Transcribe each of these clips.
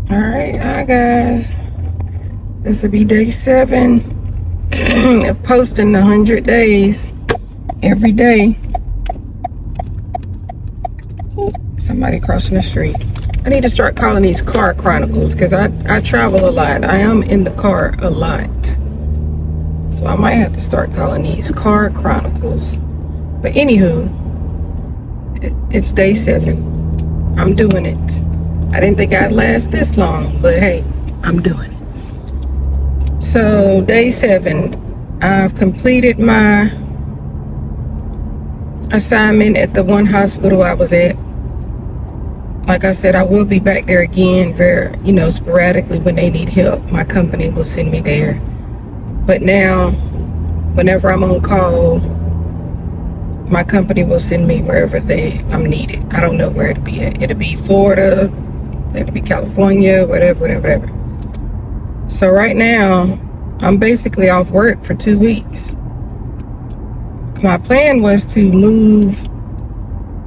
Alright, hi guys. This will be day 7 of posting 100 days every day. Somebody crossing the street. I need to start calling these car chronicles because I travel a lot. I am in the car a lot. So I might have to start calling these car chronicles. But anywho, it's day 7. I'm doing it. I didn't think I'd last this long, but hey, I'm doing it. So day 7, I've completed my assignment at the one hospital I was at. Like I said, I will be back there again very, sporadically when they need help. My company will send me there. But now, whenever I'm on call, my company will send me wherever I'm needed. I don't know where it'll be at. It'll be Florida, it'll be California, whatever. So right now, I'm basically off work for 2 weeks. My plan was to move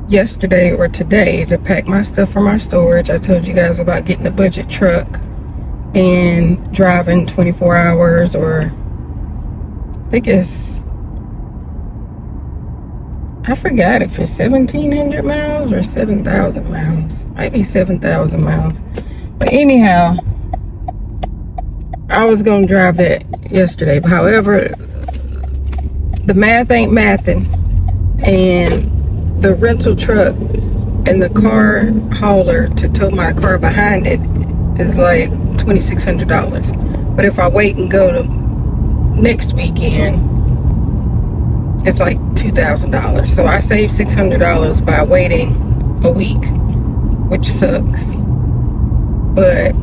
yesterday or today to pack my stuff from our storage. I told you guys about getting a budget truck and driving 24 hours, or I forgot if it's 1,700 miles or 7,000 miles. Might be 7,000 miles. But anyhow, I was going to drive that yesterday. But however, the math ain't mathing. And the rental truck and the car hauler to tow my car behind it is like $2,600. But if I wait and go to next weekend, it's like $2,000. So I saved $600 by waiting a week, which sucks. But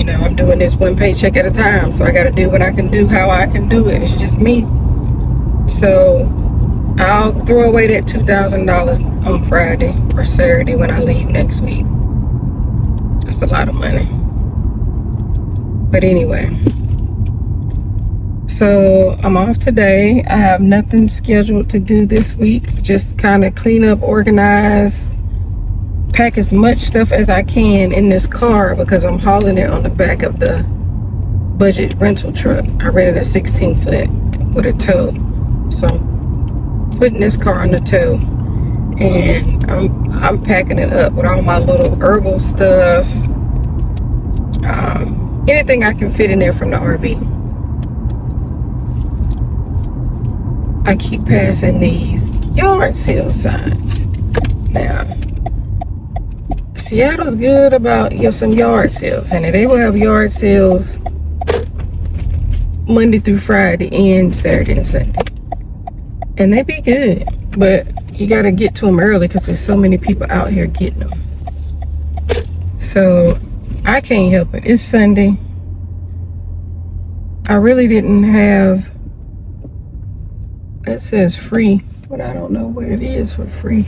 I'm doing this one paycheck at a time, so I got to do what I can do, how I can do it. It's just me. So I'll throw away that $2,000 on Friday or Saturday when I leave next week. That's a lot of money. But anyway. So I'm off today. I have nothing scheduled to do this week. Just kind of clean up, organize, pack as much stuff as I can in this car because I'm hauling it on the back of the budget rental truck. I rented a 16-foot with a tow. So I'm putting this car on the tow and I'm packing it up with all my little herbal stuff. Anything I can fit in there from the RV. I keep passing these yard sale signs. Now, Seattle's good about some yard sales, honey. They will have yard sales Monday through Friday and Saturday and Sunday. And they be good, but you gotta get to them early because there's so many people out here getting them. So I can't help it. It's Sunday. I really didn't have, that says free, but I don't know what it is for free.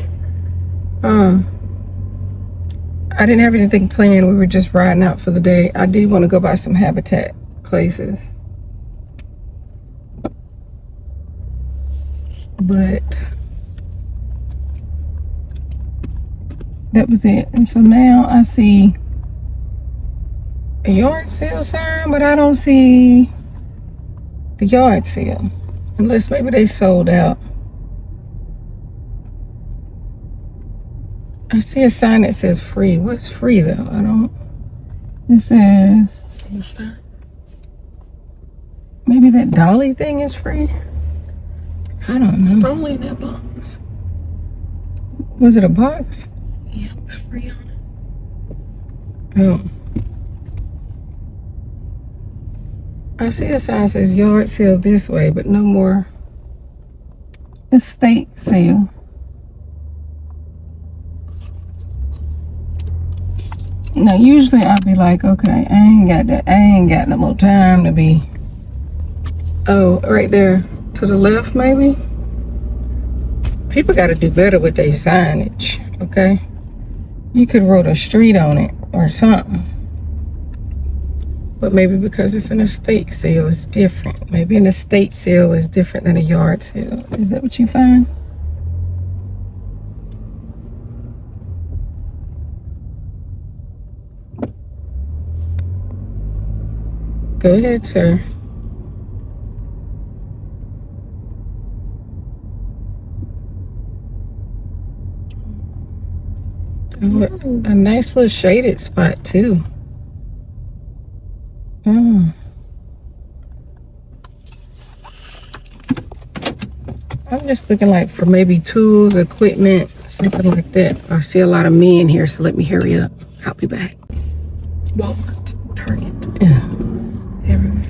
I didn't have anything planned. We were just riding out for the day. I did want to go by some Habitat places, but that was it. And so now I see a yard sale sign, but I don't see the yard sale, unless maybe they sold out. I see a sign that says free. What's free though? It says, what's that? Maybe that dolly thing is free? I don't know. Only that box. Was it a box? Yeah, it was free on it. Oh. I see a sign that says yard sale this way, but no more. Estate sale. Now usually I'll be like, okay, I ain't got no more time to be. Oh, right there to the left maybe. People got to do better with their signage, okay? You could wrote a street on it or something. But maybe because it's an estate sale, it's different. Maybe an estate sale is different than a yard sale. Is that what you find? Go ahead, sir. Oh, a nice little shaded spot too. I'm just looking like for maybe tools, equipment, something like that. I see a lot of men here, so let me hurry up. I'll be back. Walmart, Target, Yeah. everywhere.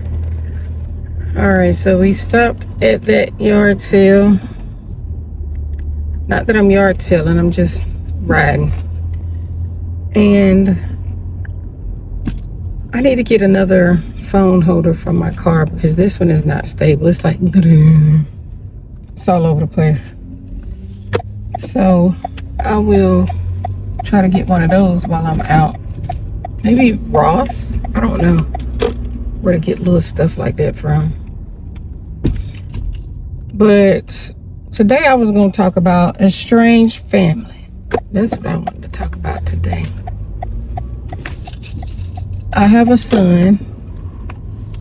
All right, so we stopped at that yard sale. Not that I'm yard selling, I'm just riding. And I need to get another phone holder for my car because this one is not stable. It's like, it's all over the place. So I will try to get one of those while I'm out. Maybe Ross? I don't know where to get little stuff like that from. But today I was going to talk about estranged family. That's what I wanted to talk about today. I have a son,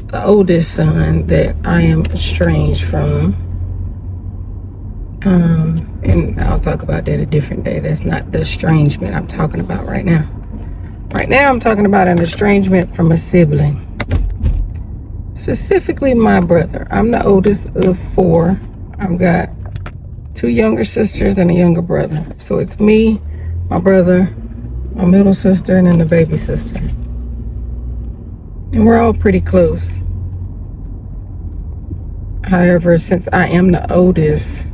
the oldest son, that I am estranged from. And I'll talk about that a different day. That's not the estrangement I'm talking about right now. Right now I'm talking about an estrangement from a sibling. Specifically my brother. I'm the oldest of 4. I've got 2 younger sisters and a younger brother. So it's me, my brother, my middle sister, and then the baby sister. And we're all pretty close. However, since I am the oldest,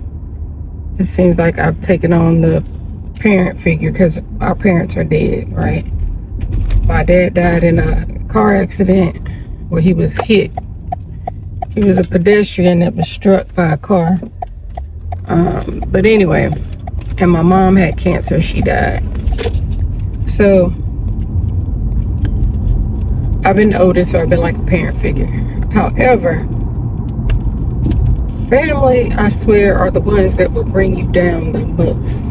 it seems like I've taken on the parent figure because our parents are dead, right? My dad died in a car accident where he was hit. He was a pedestrian that was struck by a car. But anyway, and my mom had cancer. She died. So I've been the oldest, so I've been like a parent figure. However, family, I swear, are the ones that will bring you down the most.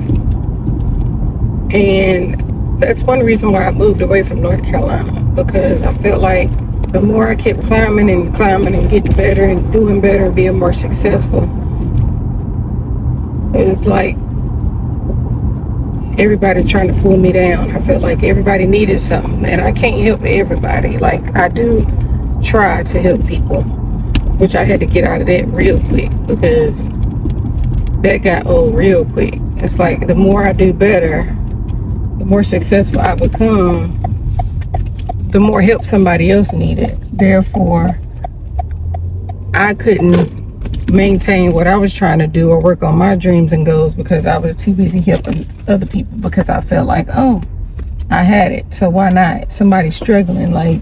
And that's one reason why I moved away from North Carolina, because I felt like the more I kept climbing and getting better and doing better and being more successful, it's like everybody's trying to pull me down. I felt like everybody needed something, and I can't help everybody. Like, I do try to help people, which I had to get out of that real quick because that got old real quick. It's like the more I do better, the more successful I become, the more help somebody else needed. Therefore, I couldn't maintain what I was trying to do or work on my dreams and goals because I was too busy helping other people, because I felt like, oh, I had it, so why not? Somebody struggling, like,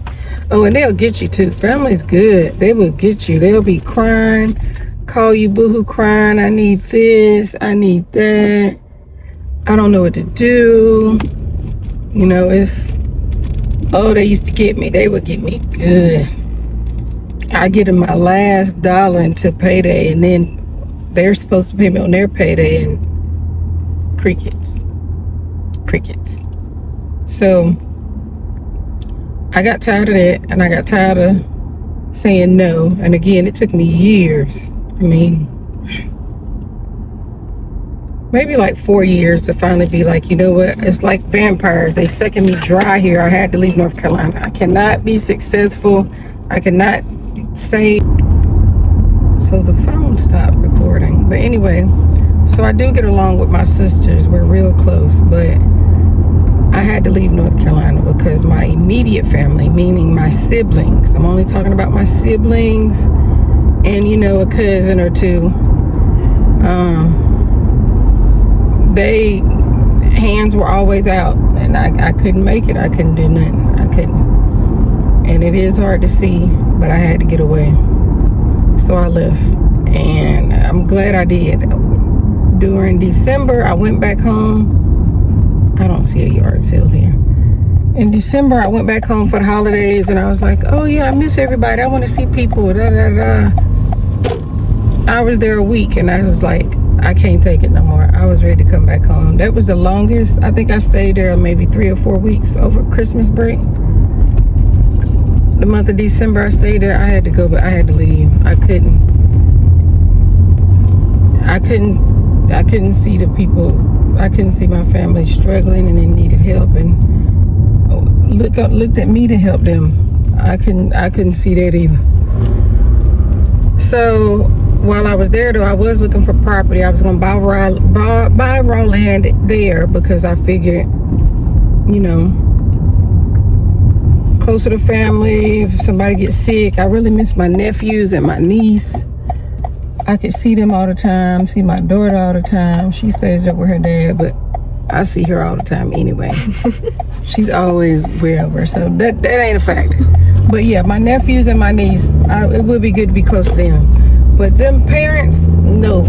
oh, and they'll get you too. Family's good. They will get you. They'll be crying, call you boohoo crying, I need this, I need that, I don't know what to do. You know, it's, oh, they used to get me. They would get me good. I get them my last dollar until payday, and then they're supposed to pay me on their payday, and crickets. So I got tired of that, and I got tired of saying no. And again, it took me years. I mean, maybe like 4 years to finally be like, you know what? It's like vampires. They sucking me dry here. I had to leave North Carolina. I cannot be successful. I cannot say. So the phone stopped recording. But anyway, so I do get along with my sisters. We're real close, but I had to leave North Carolina because my immediate family, meaning my siblings, I'm only talking about my siblings and, you know, a cousin or two, they hands were always out, and I couldn't make it. I couldn't do nothing. I couldn't. And it is hard to see, but I had to get away. So I left, and I'm glad I did. During December, I went back home. I don't see a yard sale here. In December, I went back home for the holidays, and I was like, oh yeah, I miss everybody. I want to see people. I was there a week, and I was like, I can't take it no more. I was ready to come back home. That was the longest. I think I stayed there maybe 3 or 4 weeks over Christmas break. the month of December I stayed there, I had to go, but I had to leave. I couldn't see the people. I couldn't see my family struggling and they needed help, and looked at me to help them. I couldn't see that either. So while I was there, though, I was looking for property. I was gonna buy raw land there because I figured, you know, closer to family. If somebody gets sick, I really miss my nephews and my niece. I could see them all the time, see my daughter all the time. She stays up with her dad, but I see her all the time anyway. She's always wherever, so that ain't a factor. But yeah, my nephews and my niece, it would be good to be close to them. But them parents, no.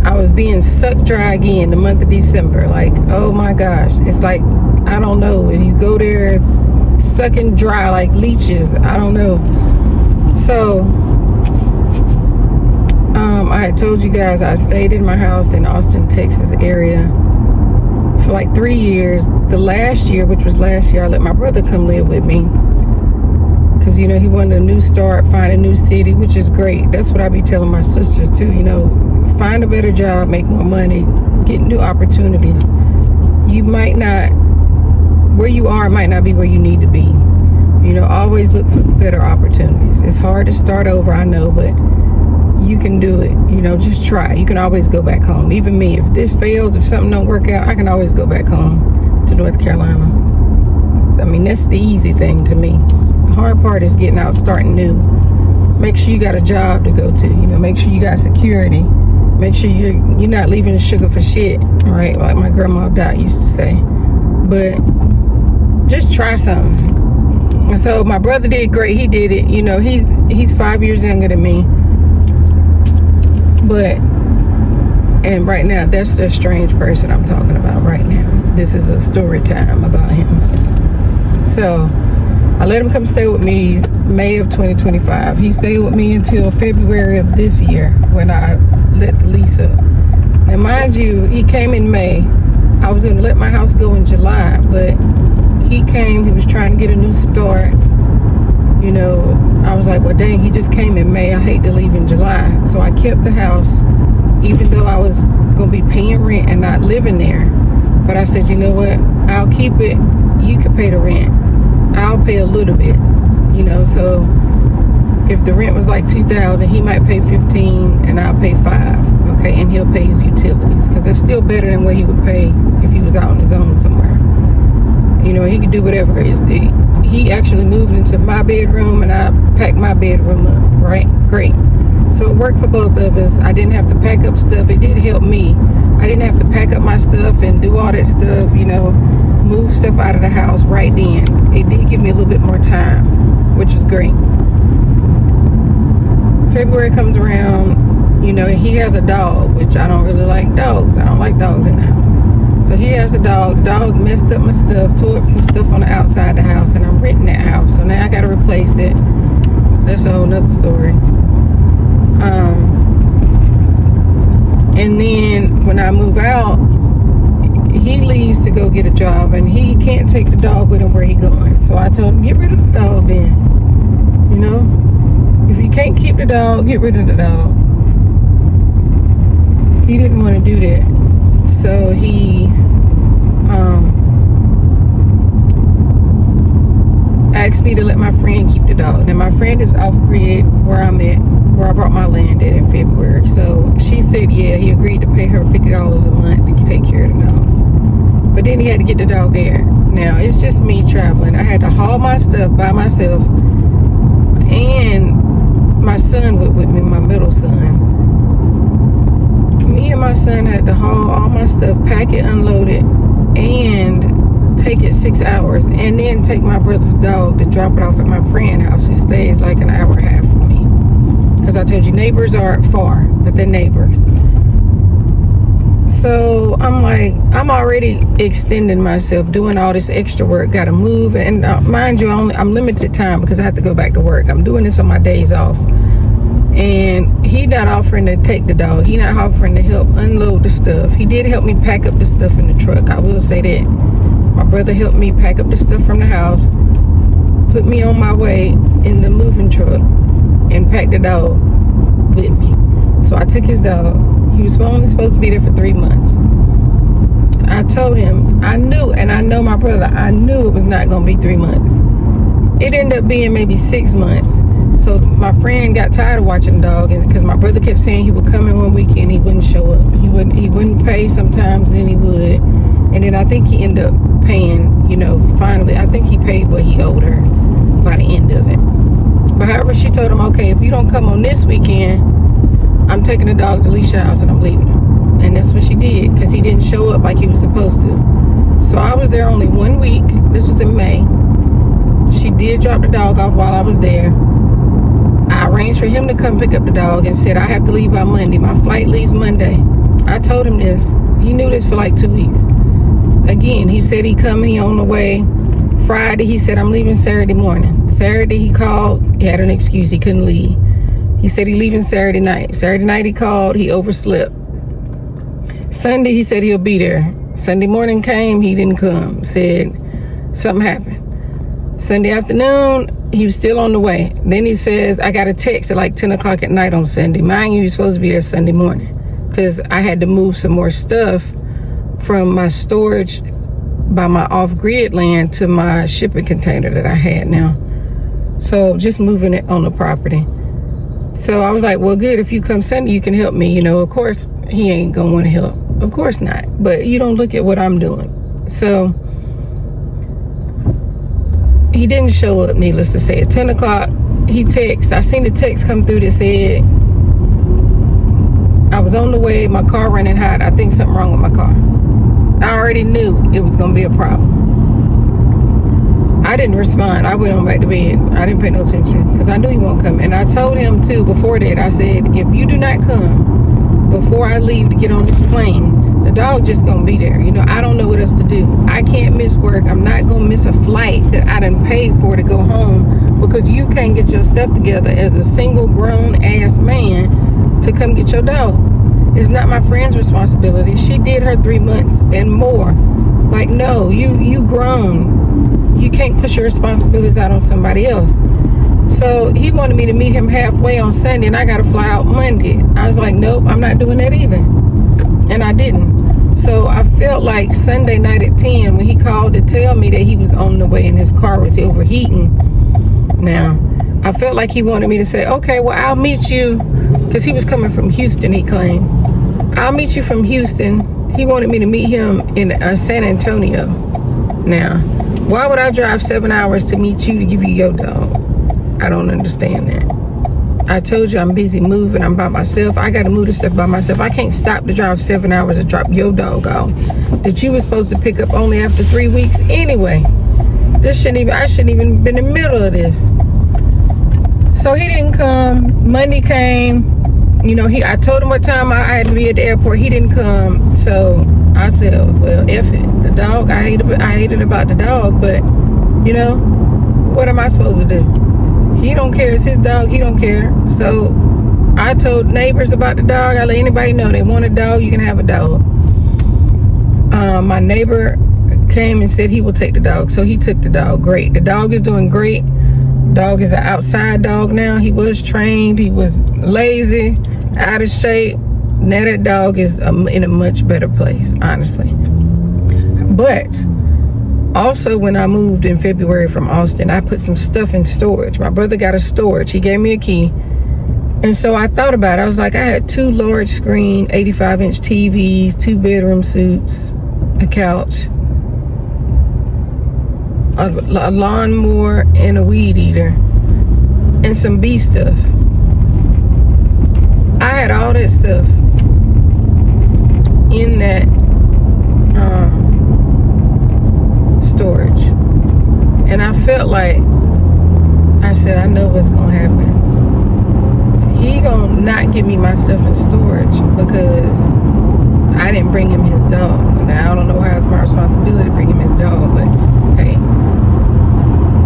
I was being sucked dry again the month of December. Like, oh my gosh, it's like, I don't know. If you go there, it's sucking dry like leeches. I don't know. So, I had told you guys I stayed in my house in Austin, Texas area for like 3 years. The last year, which was last year, I let my brother come live with me because, you know, he wanted a new start, find a new city, which is great. That's what I be telling my sisters too, you know, find a better job, make more money, get new opportunities. You might not, where you are might not be where you need to be. You know, always look for better opportunities. It's hard to start over, I know, but you can do it. You know, just try. You can always go back home. Even me, if this fails, if something don't work out, I can always go back home to North Carolina. I mean, that's the easy thing to me. The hard part is getting out, starting new. Make sure you got a job to go to. You know, make sure you got security. Make sure you're not leaving the sugar for shit, right? Like my grandma Dot used to say. But just try something. And so my brother did great. He did it. You know, he's 5 years younger than me. And right now, that's the estranged person I'm talking about right now. This is a story time about him. So I let him come stay with me May of 2025. He stayed with me until February of this year when I let the lease up. Now, mind you, he came in May. I was going to let my house go in July, but he came. He was trying to get a new start. You know, I was like, well, dang, he just came in May. I hate to leave in July. So I kept the house, even though I was going to be paying rent and not living there. But I said, you know what? I'll keep it. You can pay the rent. I'll pay a little bit, you know. So if the rent was like $2,000, he might pay $15 and I'll pay $5. Okay, and he'll pay his utilities because it's still better than what he would pay if he was out on his own somewhere. You know, he could do whatever. He actually moved into my bedroom and I packed my bedroom up, right? Great. So it worked for both of us. I didn't have to pack up stuff. It did help me. I didn't have to pack up my stuff and do all that stuff, you know, move stuff out of the house right then. It did give me a little bit more time, which is great. February comes around, you know, he has a dog, which I don't really like dogs. I don't like dogs in the house. So he has a dog. The dog messed up my stuff, tore up some stuff on the outside the house, and I'm renting that house. So now I got to replace it. That's a whole nother story. And then when I move out, he leaves to go get a job, and he can't take the dog with him where he going. So I told him, get rid of the dog then. You know, if you can't keep the dog, get rid of the dog. He didn't want to do that. So he asked me to let my friend keep the dog. Now my friend is off grid where I'm at, where I brought my land at in February. So she said, yeah, he agreed to pay her $50 a month to take care of the dog. But then he had to get the dog there. Now it's just me traveling. I had to haul my stuff by myself, and my son went with me, my middle son. Me and my son had to haul all my stuff, pack it, unload it, and take it 6 hours, and then take my brother's dog to drop it off at my friend's house, who stays like an hour and a half from me. Because I told you, neighbors are far, but they're neighbors. So I'm like, I'm already extending myself, doing all this extra work, gotta move, and mind you, I'm limited time because I have to go back to work. I'm doing this on my days off. And he not offering to take the dog. He not offering to help unload the stuff. He did help me pack up the stuff in the truck. I will say that. My brother helped me pack up the stuff from the house, put me on my way in the moving truck, and packed the dog with me. So I took his dog. He was only supposed to be there for 3 months. I told him, I knew, and I know my brother, I knew it was not going to be 3 months. It ended up being maybe 6 months. So my friend got tired of watching the dog, and because my brother kept saying he would come in one weekend, he wouldn't show up. He wouldn't pay sometimes, then he would. And then I think he ended up paying, finally, I think he paid what he owed her by the end of it. But however, she told him, okay, if you don't come on this weekend, I'm taking the dog to Leisha house and I'm leaving him. And that's what she did, because he didn't show up like he was supposed to. So I was there only 1 week. This was in May. She did drop the dog off while I was there. I arranged for him to come pick up the dog and said I have to leave by Monday. My flight leaves Monday. I told him this. He knew this for like 2 weeks. Again, he said he coming, he on the way. Friday, he said I'm leaving Saturday morning. Saturday, he called. He had an excuse. He couldn't leave. He said he leaving Saturday night. Saturday night, he called. He overslept. Sunday, he said he'll be there. Sunday morning came. He didn't come. Said something happened. Sunday afternoon, he was still on the way. Then he says, I got a text at like 10 o'clock at night on Sunday. Mind you, he was supposed to be there Sunday morning because I had to move some more stuff from my storage by my off-grid land to my shipping container that I had now. So just moving it on the property. So I was like, well, good. If you come Sunday, you can help me. Of course, he ain't going to want to help. Of course not. But you don't look at what I'm doing. So he didn't show up, needless to say. At 10 o'clock, he texts. I seen the text come through that said, I was on the way, my car running hot. I think something wrong with my car. I already knew it was going to be a problem. I didn't respond. I went on back to bed. I didn't pay no attention because I knew he won't come. And I told him, too, before that, I said, if you do not come before I leave to get on this plane, the dog just going to be there. I don't know what else to do. I can't miss work. I'm not going to miss a flight that I done paid for to go home because you can't get your stuff together as a single grown-ass man to come get your dog. It's not my friend's responsibility. She did her 3 months and more. Like, no, you grown. You can't push your responsibilities out on somebody else. So he wanted me to meet him halfway on Sunday, and I got to fly out Monday. I was like, nope, I'm not doing that either. And I didn't. So I felt like Sunday night at 10 when he called to tell me that he was on the way and his car was overheating. Now, I felt like he wanted me to say, okay, well, I'll meet you, because he was coming from Houston, he claimed. I'll meet you from Houston. He wanted me to meet him in San Antonio. Now, why would I drive 7 hours to meet you to give you your dog? I don't understand that. I told you I'm busy moving. I'm by myself. I got to move this stuff by myself. I can't stop to drive 7 hours to drop your dog off that you were supposed to pick up only after 3 weeks anyway. I shouldn't even been in the middle of this. So he didn't come. Monday came. I told him what time I had to be at the airport. He didn't come. So I said, well, F it. The dog, I hated about the dog, but, what am I supposed to do? He don't care. It's his dog. He don't care. So I told neighbors about the dog. I let anybody know they want a dog, you can have a dog. My neighbor came and said he will take the dog. So he took the dog. Great. The dog is doing great. Dog is an outside dog now. He was trained. He was lazy, out of shape. Now that dog is in a much better place, honestly. But also when I moved in February from Austin, I put some stuff in storage. My brother got a storage. He gave me a key. And so I thought about it. I was like, I had 2 large screen 85-inch TVs, 2 bedroom suites, a couch, a lawnmower, and a weed eater, and some bee stuff. I had all that stuff in that storage, and I felt like, I said, I know what's gonna happen. He gonna not give me my stuff in storage because I didn't bring him his dog. Now I don't know how it's my responsibility to bring him his dog, but hey.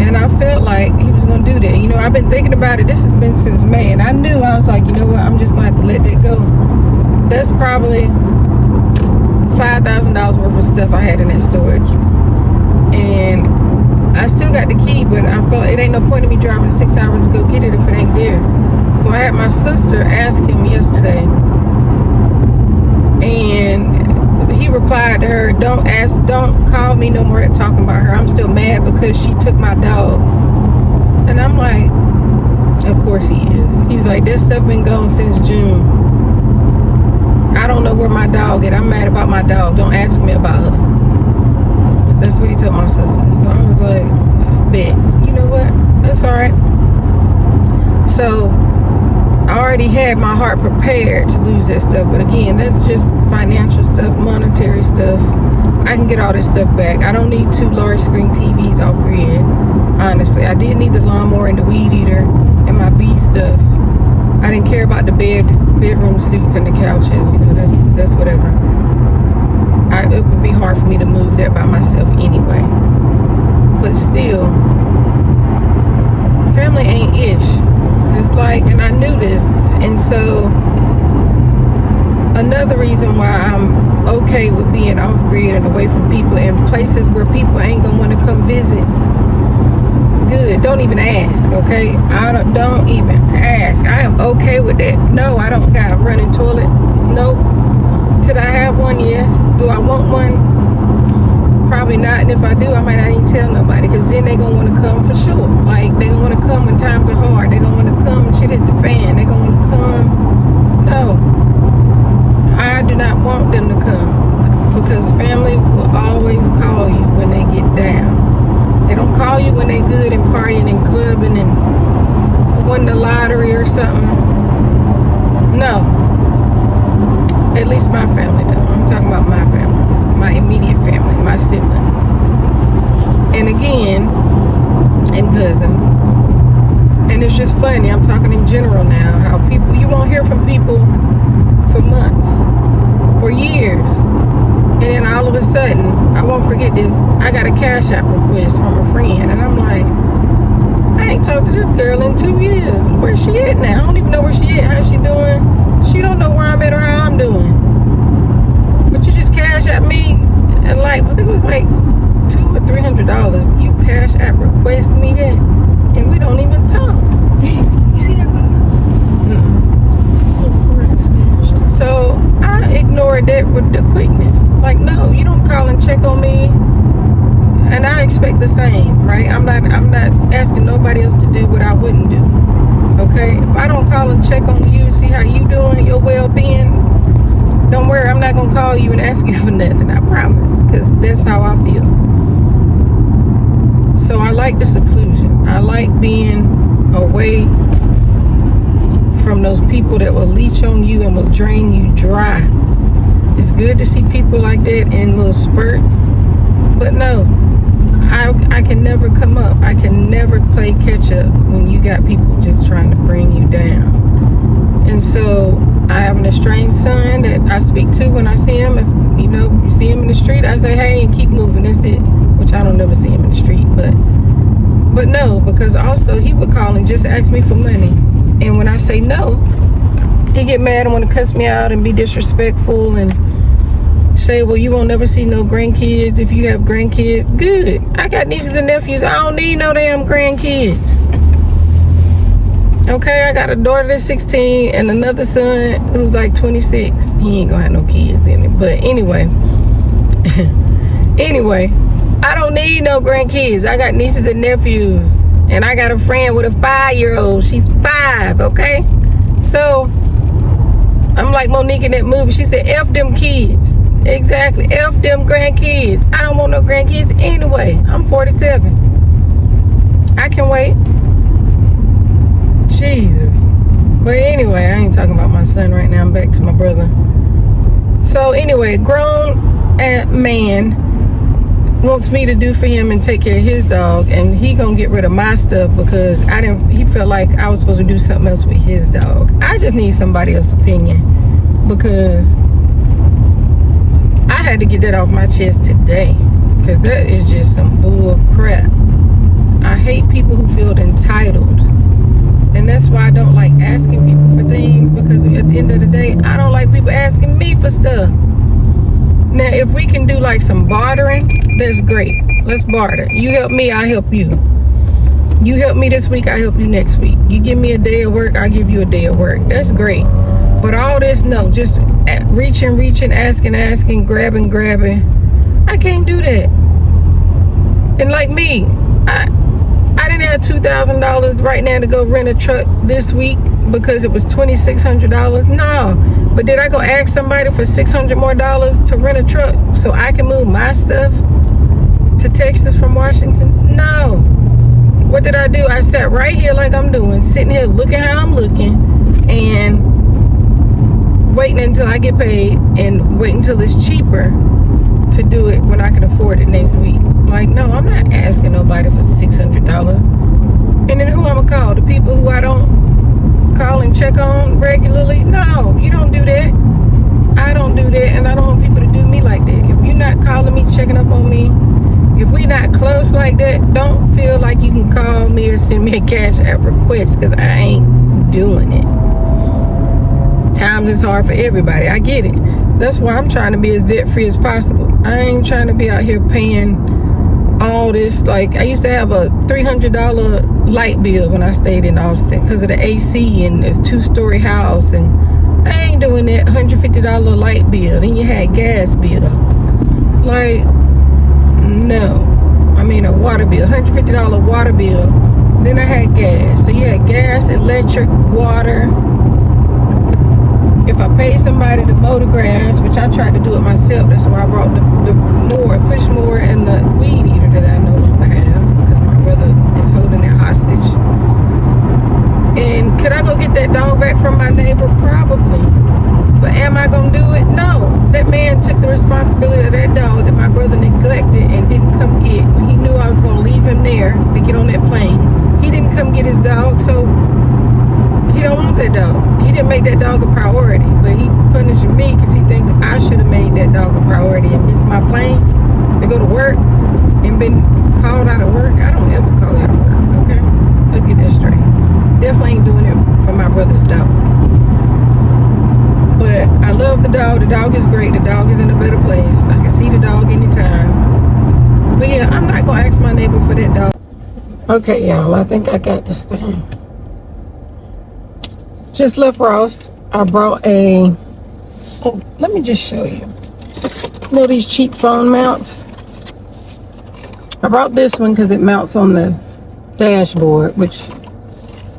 And I felt like he was gonna do that. I've been thinking about it. This has been since May, and I knew, I was like, you know what, I'm just gonna have to let that go. That's probably $5,000 worth of stuff I had in that storage. And I still got the key, but I felt it ain't no point in me driving 6 hours to go get it if it ain't there. So I had my sister ask him yesterday, and he replied to her, don't call me no more talking about her. I'm still mad because she took my dog. And I'm like, of course he is. He's like, this stuff been going since June. I don't know where my dog is. I'm mad about my dog. Don't ask me about her. That's what he told my sister. So I was like, I bet. You know what? That's all right. So I already had my heart prepared to lose that stuff. But again, that's just financial stuff, monetary stuff. I can get all this stuff back. I don't need 2 large screen TVs off grid. Honestly, I did need the lawnmower and the weed eater and my bee stuff. I didn't care about the bedroom suits and the couches. You know, that's whatever. It would be hard for me to move that by myself anyway. But still, family ain't ish. It's like, and I knew this. And so, another reason why I'm okay with being off grid and away from people in places where people ain't gonna want to come visit. Good. Don't even ask, okay? Don't even ask. I am okay with that. No, I don't got a running toilet. Nope. Could I have one? Yes. Do I want one? Probably not. And if I do, I might not even tell nobody, because then they gonna want to come for sure. Like, they gonna want to come when times are hard. They gonna want to come and shit hit the fan. They gonna want to come. No, I do not want them to come, because family will always call you when they get down. They don't call you when they good and partying and clubbing and won the lottery or something. No. At least my family though. I'm talking about my family. My immediate family. My siblings. And again, and cousins. And it's just funny. I'm talking in general now. How people, you won't hear from people for months or years. And then all of a sudden, I won't forget this, I got a Cash App request from a friend. And I'm like, I ain't talked to this girl in 2 years. Where's she at now? I don't even know where she at. How's she doing? She don't know where I'm at or how I'm doing. But you just Cash App me, and like, I think it was like $200 or $300. You Cash App request me that, and we don't even talk. Damn, you see that car? His little front smashed. So I ignored that with the quickness. Like, no, you don't call and check on me, and I expect the same, right? I'm not asking nobody else to do what I wouldn't do. Okay, if I don't call and check on you, see how you doing, your well-being, don't worry, I'm not gonna call you and ask you for nothing, I promise, because that's how I feel. So I like the seclusion. I like being away from those people that will leech on you and will drain you dry. It's good to see people like that in little spurts, but no, I can never come up. I can never play catch up when you got people just trying to bring you down. And so I have an estranged son that I speak to when I see him. If you see him in the street, I say hey and keep moving. That's it. Which I don't never see him in the street, but no, because also he would call and just ask me for money, and when I say no, he get mad and want to cuss me out and be disrespectful and say, well, you won't never see no grandkids if you have grandkids. Good. I got nieces and nephews. I don't need no damn grandkids. Okay, I got a daughter that's 16 and another son who's like 26. He ain't gonna have no kids in it. But anyway, I don't need no grandkids. I got nieces and nephews. And I got a friend with a 5-year-old. She's 5, okay? So I'm like Monique in that movie. She said, F them kids. Exactly. F them grandkids. I don't want no grandkids anyway. I'm 47. I can wait. Jesus. But anyway, I ain't talking about my son right now. I'm back to my brother. So anyway, grown man wants me to do for him and take care of his dog, and he gonna get rid of my stuff because he felt like I was supposed to do something else with his dog. I just need somebody else's opinion, because I had to get that off my chest today, because that is just some bull crap. I hate people who feel entitled, and that's why I don't like asking people for things, because at the end of the day, I don't like people asking me for stuff. Now, if we can do like some bartering, that's great. Let's barter. You help me, I help you. You help me this week, I help you next week. You give me a day of work, I give you a day of work. That's great. But all this, no, just reaching, asking, grabbing. I can't do that. And like me, I didn't have $2,000 right now to go rent a truck this week because it was $2,600. No. But did I go ask somebody for $600 more to rent a truck so I can move my stuff to Texas from Washington? No. What did I do? I sat right here like I'm doing, sitting here looking how I'm looking and waiting until I get paid and waiting until it's cheaper to do it when I can afford it next week. Like, no, I'm not asking nobody for $600. And then who I'm gonna call? The people who I don't call and check on regularly? No, you don't do that. I don't do that, and I don't want people to do me like that. If you're not calling me, checking up on me, if we not close like that, don't feel like you can call me or send me a cash app request, because I ain't doing it. Times is hard for everybody. I get it. That's why I'm trying to be as debt free as possible. I ain't trying to be out here paying all this. Like, I used to have a $300 light bill when I stayed in Austin because of the AC and this 2-story house, and I ain't doing that $150 light bill. Then you had gas bill. Like, no. I mean a water bill, $150 water bill. Then I had gas. So you had gas, electric, water. If I paid somebody to mow the grass, which I tried to do it myself, that's why I brought the push mower and the weed eater that I no longer have because my brother is holding it hostage. And could I go get that dog back from my neighbor? Probably. But am I gonna do it? No. That man took the responsibility of that dog that my brother neglected and didn't come get when he knew I was gonna leave him there to get on that plane. He didn't come get his dog, so he don't want that dog. He didn't make that dog a priority, but he punishing me because he think I should have made that dog a priority and missed my plane to go to work and been called out of work. I don't ever call out of work, okay? Let's get that straight. Definitely ain't doing it for my brother's dog. But I love the dog. The dog is great. The dog is in a better place. I can see the dog anytime. But yeah, I'm not going to ask my neighbor for that dog. Okay, y'all. I think I got this thing. Just left Ross. I brought a... Oh, let me just show you. You know these cheap phone mounts? I brought this one because it mounts on the dashboard, which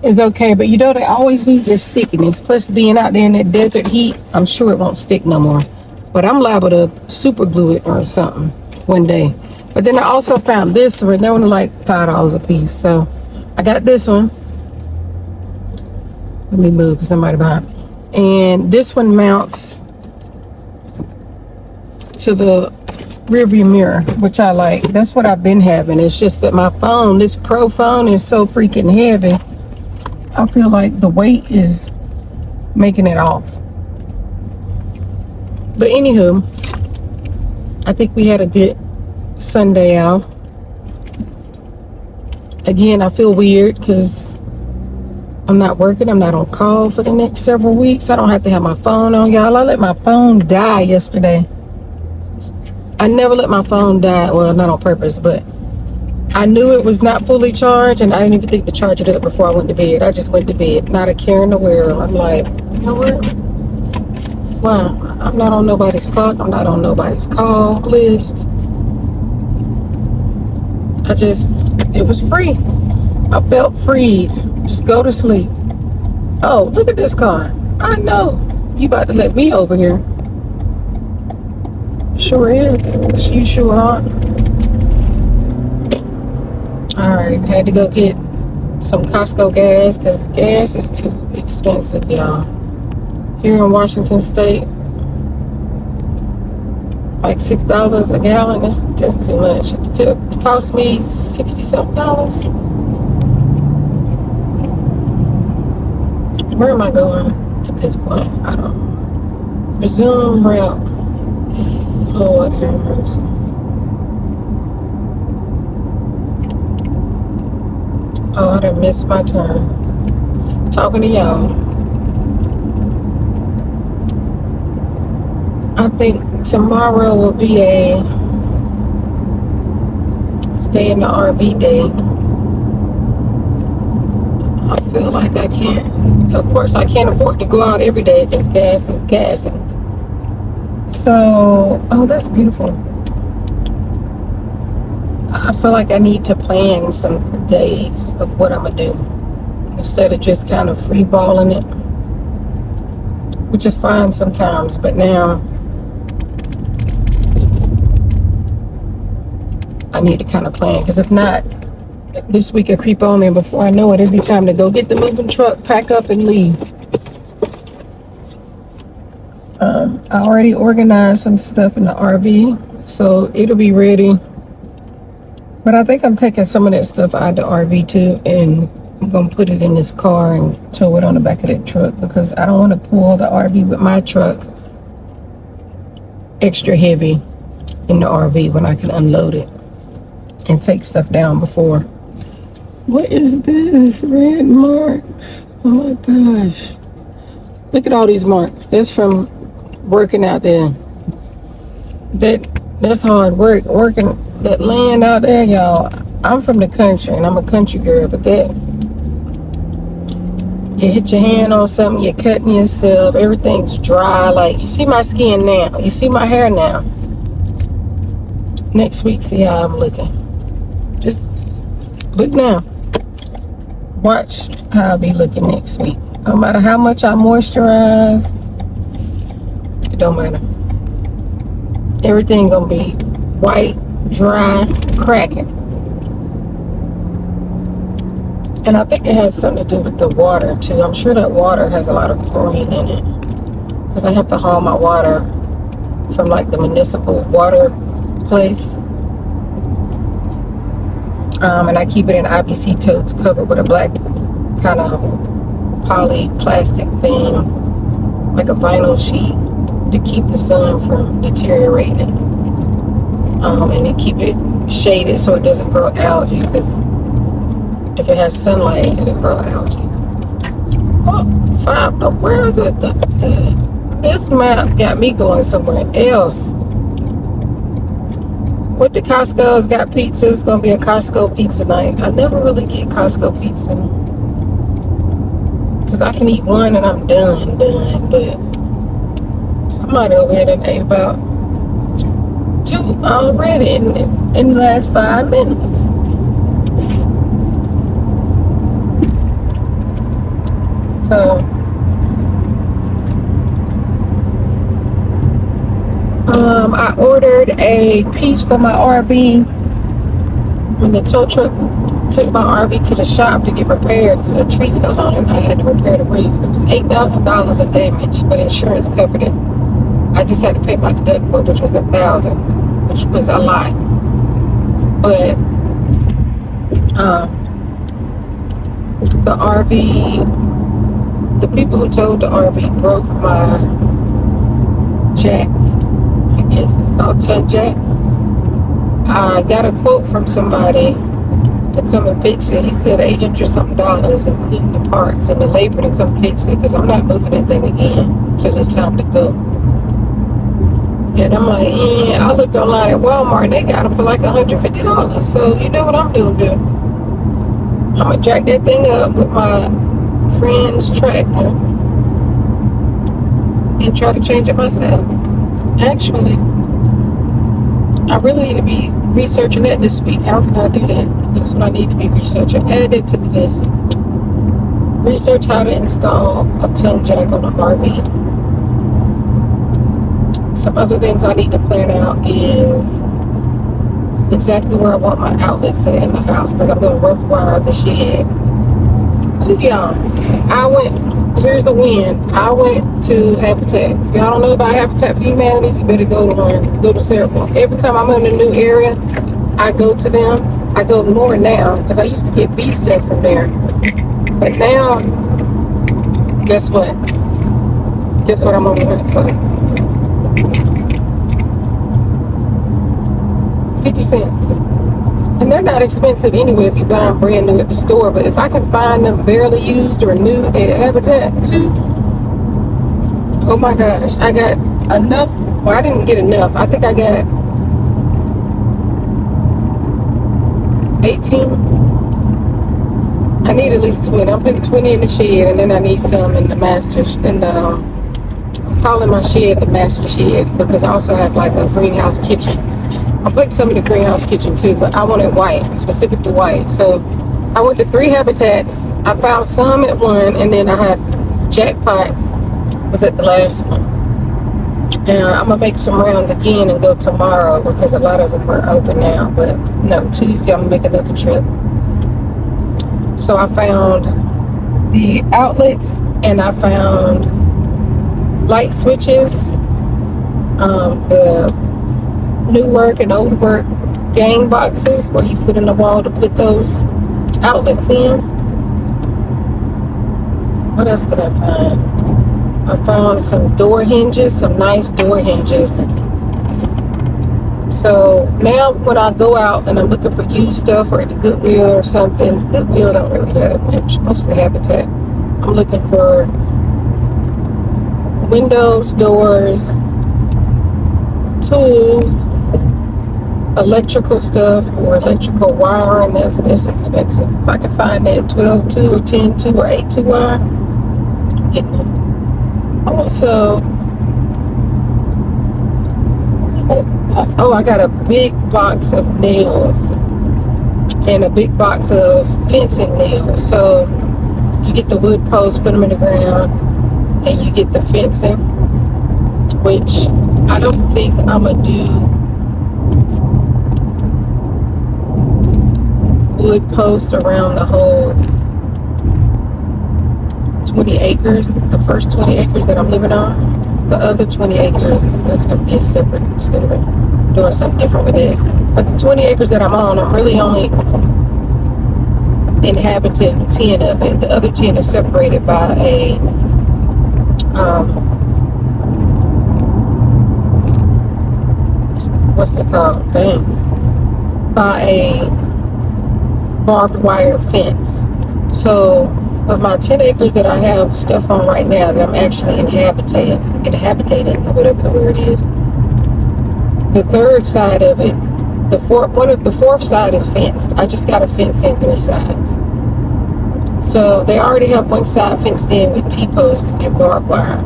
is okay. But you know, they always lose their stickiness. Plus, being out there in that desert heat, I'm sure it won't stick no more. But I'm liable to super glue it or something one day. But then I also found this one. They were like $5 a piece. So I got this one. Let me move because somebody behind me. And this one mounts to the rearview mirror, which I like. That's what I've been having. It's just that my phone, this Pro phone, is so freaking heavy. I feel like the weight is making it off. But anywho, I think we had a good Sunday out. Again, I feel weird because I'm not working. I'm not on call for the next several weeks. I don't have to have my phone on, y'all. I let my phone die yesterday. I never let my phone die. Well, not on purpose, but I knew it was not fully charged, and I didn't even think to charge it up before I went to bed. I just went to bed, not a care in the world. I'm like, you know what? Wow, I'm not on nobody's clock. I'm not on nobody's call list. It was free. I felt freed. Just go to sleep. Oh, look at this car. I know. You about to let me over here. Sure is. You sure aren't. Alright, had to go get some Costco gas because gas is too expensive, y'all. Here in Washington State, like $6 a gallon, that's too much. It cost me $60-something. Where am I going at this point? I don't know. Resume route. Lord have mercy. Oh, I done missed my turn. Talking to y'all. I think tomorrow will be a stay in the RV day. I feel like I can't. Of course, I can't afford to go out every day because gas is gassing. So, oh, that's beautiful. I feel like I need to plan some days of what I'm gonna do instead of just kind of free balling it, which is fine sometimes. But now I need to kind of plan, because if not, this week will creep on me, and before I know it, it'll be time to go get the moving truck, pack up, and leave. I already organized some stuff in the RV, so it'll be ready. But I think I'm taking some of that stuff out of the RV too, and I'm gonna put it in this car and tow it on the back of that truck, because I don't want to pull the RV with my truck extra heavy in the RV when I can unload it and take stuff down before. What is this? Red marks. Oh my gosh. Look at all these marks. That's from working out there. That's hard work. Working that land out there, y'all. I'm from the country and I'm a country girl, but that you hit your hand on something, you're cutting yourself, everything's dry. Like, you see my skin now. You see my hair now. Next week, see how I'm looking. Just look now. Watch how I'll be looking next week. No matter how much I moisturize, it don't matter. Everything gonna be white, dry, cracking. And I think it has something to do with the water too. I'm sure that water has a lot of chlorine in it, because I have to haul my water from like the municipal water place. And I keep it in IBC totes covered with a black kind of poly plastic thing, like a vinyl sheet, to keep the sun from deteriorating it. And to keep it shaded so it doesn't grow algae, because if it has sunlight, it'll grow algae. Oh, 5, no, where is it? This map got me going somewhere else. What the Costco's got pizza? It's gonna be a Costco pizza night. I never really get Costco pizza, because I can eat one and I'm done. But somebody over here done ate about 2 already in the last 5 minutes. So I ordered a piece for my RV when the tow truck took my RV to the shop to get repaired, because a tree fell on it and I had to repair the roof. It was $8,000 of damage, but insurance covered it. I just had to pay my deductible, which was $1,000, which was a lot. But the RV, the people who towed the RV broke my jack. I guess it's called tug jack. I got a quote from somebody to come and fix it. He said $800 something, including the parts and the labor to come fix it, because I'm not moving that thing again until it's time to go. And I'm like, yeah, I looked online at Walmart and they got them for like $150. So you know what I'm doing, dude? I'm gonna jack that thing up with my friend's tractor and try to change it myself. Actually, I really need to be researching that this week. How can I do that? That's what I need to be researching. Add it to the list. Research how to install a tongue jack on an RV. Some other things I need to plan out is exactly where I want my outlets at in the house, because I'm going to rough wire the shed. Ooh, y'all. Here's a win. I went to Habitat. If y'all don't know about Habitat for Humanity, you better go to Cerebral. Every time I'm in a new area, I go to them. I go more now, because I used to get bee stuff from there. But now, guess what? Guess what I'm over here for? 50 cents. And they're not expensive anyway if you buy them brand new at the store. But if I can find them barely used or new at Habitat too, oh my gosh, I got enough Well, I didn't get enough. I think I got 18. I need at least 20. I'm putting 20 in the shed, and then I need some in the I'm calling my shed the master shed because I also have like a greenhouse kitchen. I'm putting some in the greenhouse kitchen too, but I want it white, specifically white. So I went to 3 habitats. I found some at one, and then I had jackpot was at the last one. And I'm gonna make some rounds again and go tomorrow because a lot of them are open now. But no, Tuesday I'm gonna make another trip. So I found the outlets, and I found light switches, the new work and old work gang boxes where you put in the wall to put those outlets in. What else did I find? I found some door hinges, some nice door hinges. So now when I go out and I'm looking for used stuff or at the Goodwill or something, Goodwill don't really have it much, mostly Habitat. I'm looking for windows, doors, tools, electrical stuff or electrical wiring. That's expensive. If I can find that 12-2 or 10-2 or 8-2 wire, I'm getting them. Also, where's that box? Oh, I got a big box of nails and a big box of fencing nails. So you get the wood posts, put them in the ground, and you get the fencing, which I don't think I'm gonna do wood posts around the whole 20 acres, the first 20 acres that I'm living on. The other 20 acres, that's gonna be a separate story. Doing something different with it. But the 20 acres that I'm on, I'm really only inhabiting 10 of it. The other 10 is separated by a what's it called? Dang. By a barbed wire fence. So of my 10 acres that I have stuff on right now that I'm actually inhabiting, or whatever the word is, the third side of it, the fourth side is fenced. I just got a fence in 3 sides. So they already have one side fenced in with T-posts and barbed wire.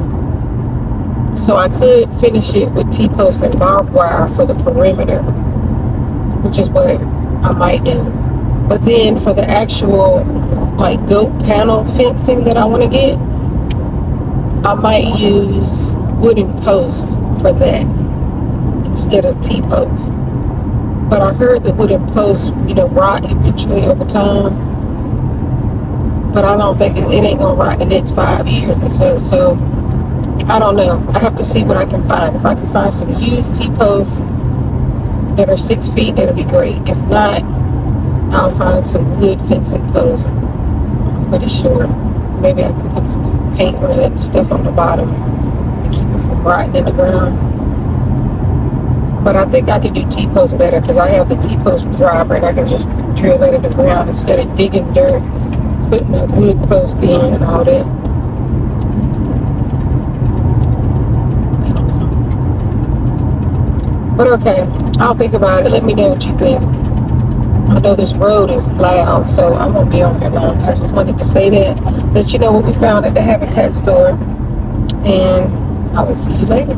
So I could finish it with T-posts and barbed wire for the perimeter, which is what I might do. But then for the actual like goat panel fencing that I want to get, I might use wooden posts for that instead of T-posts. But I heard the wooden posts, rot eventually over time. But I don't think it ain't gonna rot in the next 5 years or so. So I don't know. I have to see what I can find. If I can find some used T-posts that are 6 feet, that'll be great. If not, I'll find some wood fencing posts. I'm pretty sure. Maybe I can put some paint or that stuff on the bottom to keep it from rotting in the ground. But I think I can do T-posts better because I have the T-post driver and I can just drill that in the ground instead of digging dirt, putting a wood post in and all that. I don't know. But okay, I'll think about it. Let me know what you think. I know this road is loud, so I won't be on here long. I just wanted to say that, let you know what we found at the Habitat store, and I will see you later.